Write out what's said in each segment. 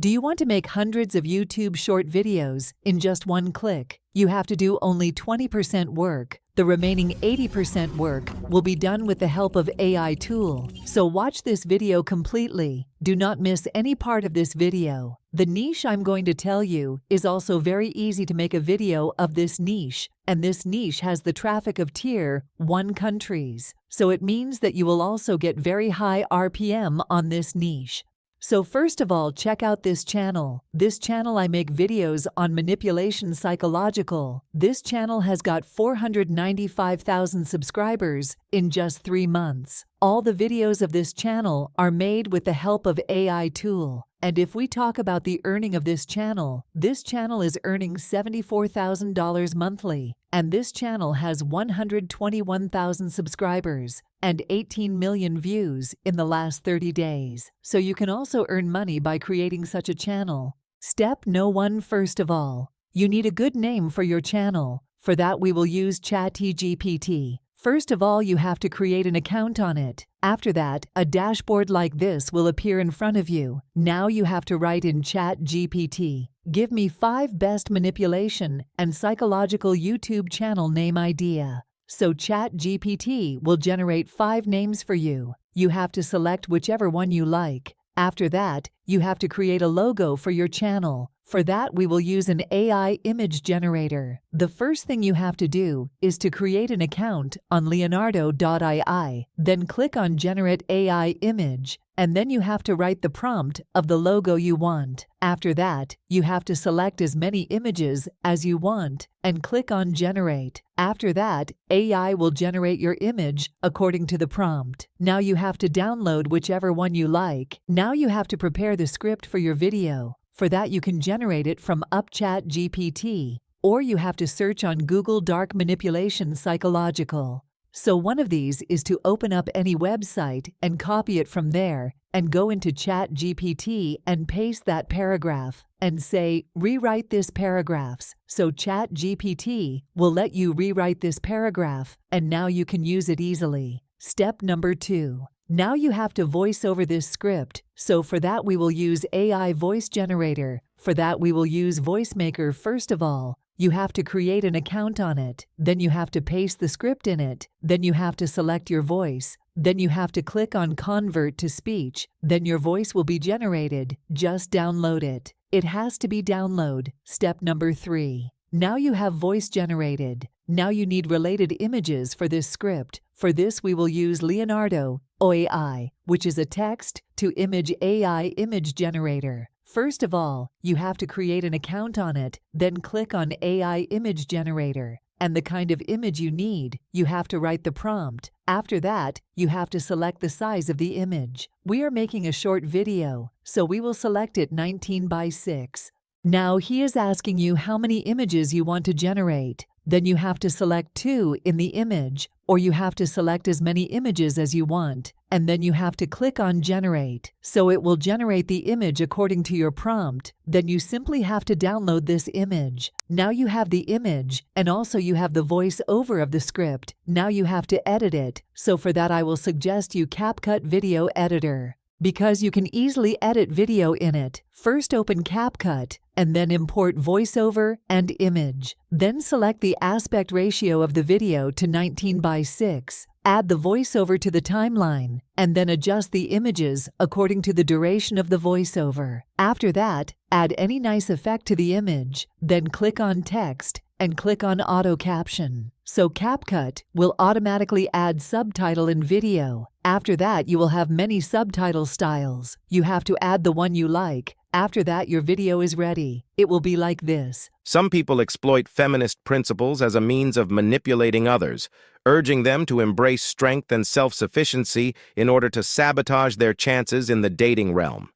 Do you want to make hundreds of YouTube short videos in just one click? You have to do only 20% work. The remaining 80% work will be done with the help of AI tool. So watch this video completely. Do not miss any part of this video. The niche I'm going to tell you is also very easy to make a video of this niche, and this niche has the traffic of Tier 1 countries. So it means that you will also get very high RPM on this niche. So first of all, check out this channel. This channel I make videos on manipulation psychological. This channel has got 495,000 subscribers in just 3 months. All the videos of this channel are made with the help of AI tool. And if we talk about the earning of this channel is earning $74,000 monthly. And this channel has 121,000 subscribers and 18 million views in the last 30 days. So you can also earn money by creating such a channel. Step No. 1. First of all, you need a good name for your channel. For that we will use ChatGPT. First of all, you have to create an account on it. After that, a dashboard like this will appear in front of you. Now you have to write in ChatGPT, "Give me 5 best manipulation and psychological YouTube channel name idea." So ChatGPT will generate 5 names for you. You have to select whichever one you like. After that, you have to create a logo for your channel. For that, we will use an AI image generator. The first thing you have to do is to create an account on Leonardo.ai, then click on Generate AI Image, and then you have to write the prompt of the logo you want. After that, you have to select as many images as you want and click on Generate. After that, AI will generate your image according to the prompt. Now you have to download whichever one you like. Now you have to prepare the script for your video. For that, you can generate it from ChatGPT, or you have to search on Google Dark Manipulation Psychological. So one of these is to open up any website and copy it from there and go into ChatGPT and paste that paragraph and say, "Rewrite this paragraphs." So ChatGPT will let you rewrite this paragraph, and now you can use it easily. Step number 2. Now you have to voice over this script. So for that we will use AI voice generator. For that we will use VoiceMaker. First of all, you have to create an account on it. Then you have to paste the script in it. Then you have to select your voice. Then you have to click on Convert to Speech. Then your voice will be generated. Just download it. It has to be download. Step number 3. Now you have voice generated. Now you need related images for this script. For this we will use Leonardo AI, which is a text-to-image AI image generator. First of all, you have to create an account on it, then click on AI image generator. And the kind of image you need, you have to write the prompt. After that, you have to select the size of the image. We are making a short video, so we will select it 19:6. Now he is asking you how many images you want to generate. Then you have to select 2 in the image, or you have to select as many images as you want, and then you have to click on Generate. So it will generate the image according to your prompt. Then you simply have to download this image. Now you have the image, and also you have the voice over of the script. Now you have to edit it. So for that I will suggest you CapCut Video Editor, because you can easily edit video in it. First open CapCut, and then import voiceover and image. Then select the aspect ratio of the video to 19:6. Add the voiceover to the timeline, and then adjust the images according to the duration of the voiceover. After that, add any nice effect to the image, then click on Text and click on Auto Caption. So CapCut will automatically add subtitle in video. After that, you will have many subtitle styles. You have to add the one you like. After that, your video is ready. It will be like this. Some people exploit feminist principles as a means of manipulating others, urging them to embrace strength and self-sufficiency in order to sabotage their chances in the dating realm.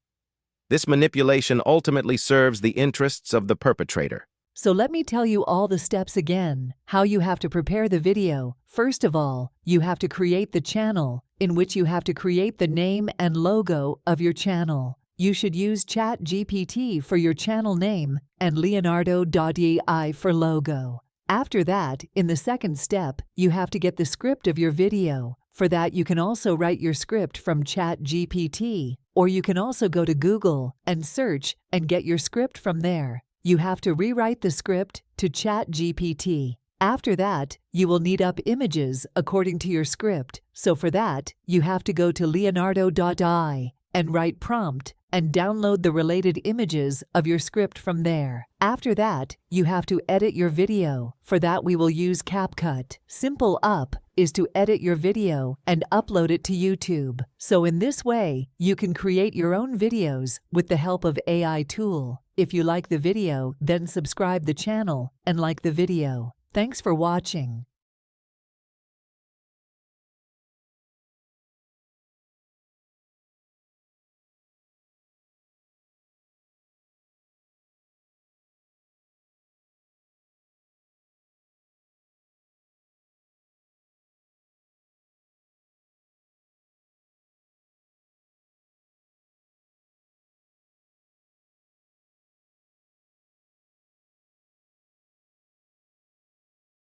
This manipulation ultimately serves the interests of the perpetrator. So let me tell you all the steps again, how you have to prepare the video. First of all, you have to create the channel, in which you have to create the name and logo of your channel. You should use ChatGPT for your channel name and Leonardo.ai for logo. After that, in the second step, you have to get the script of your video. For that, you can also write your script from ChatGPT, Or you can also go to Google and search and get your script from there. You have to rewrite the script to ChatGPT. After that, you will need up images according to your script. So for that, you have to go to Leonardo.ai and write prompt and download the related images of your script from there. After that, you have to edit your video. For that, we will use CapCut. Simple Up is to edit your video and upload it to YouTube. So in this way, you can create your own videos with the help of AI tool. If you like the video, then subscribe the channel and like the video. Thanks for watching.